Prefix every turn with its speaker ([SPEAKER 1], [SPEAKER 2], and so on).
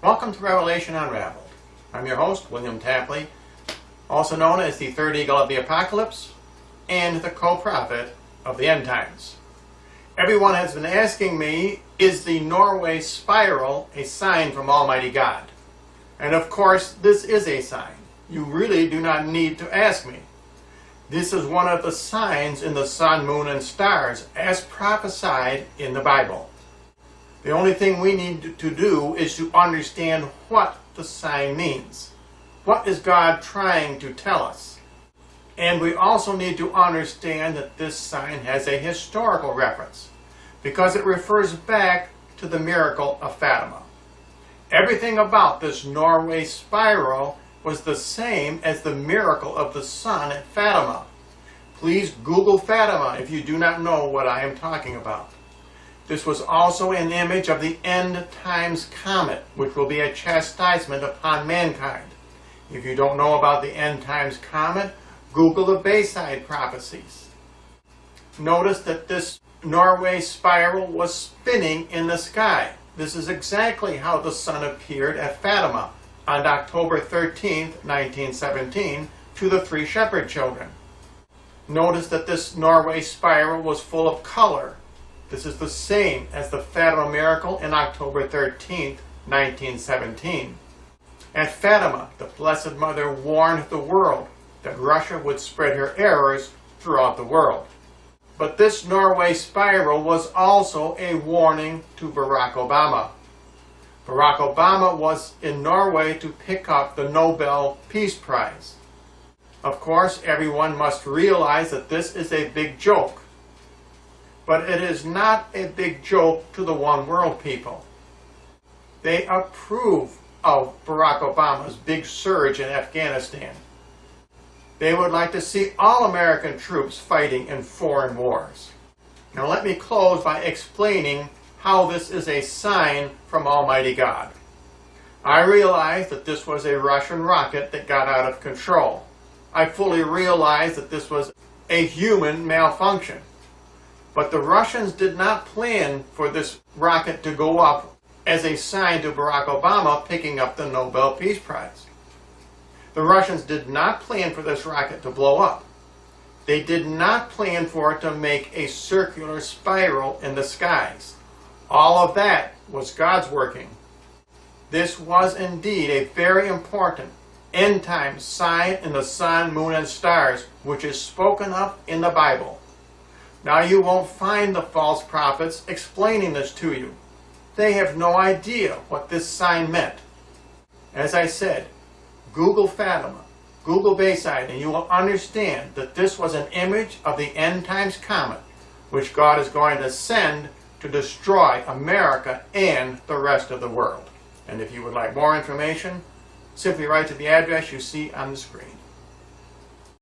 [SPEAKER 1] Welcome to Revelation Unraveled. I'm your host, William Tapley, also known as the third eagle of the apocalypse and the co-prophet of the end times. Everyone has been asking me, is the Noruega Espiral a sign from Almighty God? And of course, this is a sign. You really do not need to ask me. This is one of the signs in the sun, moon, and stars as prophesied in the Bible. The only thing we need to do is to understand what the sign means. What is God trying to tell us? And we also need to understand that this sign has a historical reference because it refers back to the miracle of Fatima. Everything about this Noruega Espiral was the same as the miracle of the sun at Fatima. Please Google Fatima if you do not know what I am talking about. This was also an image of the end times comet, which will be a chastisement upon mankind. If you don't know about the end times comet, Google the Bayside prophecies. Notice that this Noruega Espiral was spinning in the sky. This is exactly how the sun appeared at Fatima on October 13th, 1917, to the three shepherd children. Notice that this Noruega Espiral was full of color. This is the same as the Fatima miracle in October 13th, 1917. At Fatima, the Blessed Mother warned the world that Russia would spread her errors throughout the world. But this Noruega Espiral was also a warning to Barack Obama. Barack Obama was in Norway to pick up the Nobel Peace Prize. Of course, everyone must realize that this is a big joke. But it is not a big joke to the One World people. They approve of Barack Obama's big surge in Afghanistan. They would like to see all American troops fighting in foreign wars. Now let me close by explaining how this is a sign from Almighty God. I realize that this was a Russian rocket that got out of control. I fully realize that this was a human malfunction. But the Russians did not plan for this rocket to go up as a sign to Barack Obama picking up the Nobel Peace Prize. The Russians did not plan for this rocket to blow up. They did not plan for it to make a circular spiral in the skies. All of that was God's working. This was indeed a very important end-time sign in the sun, moon, and stars, which is spoken of in the Bible. Now you won't find the false prophets explaining this to you. They have no idea what this sign meant. As I said, Google Fatima, Google Bayside, and you will understand that this was an image of the end times comet, which God is going to send to destroy America and the rest of the world. And if you would like more information, simply write to the address you see on the screen.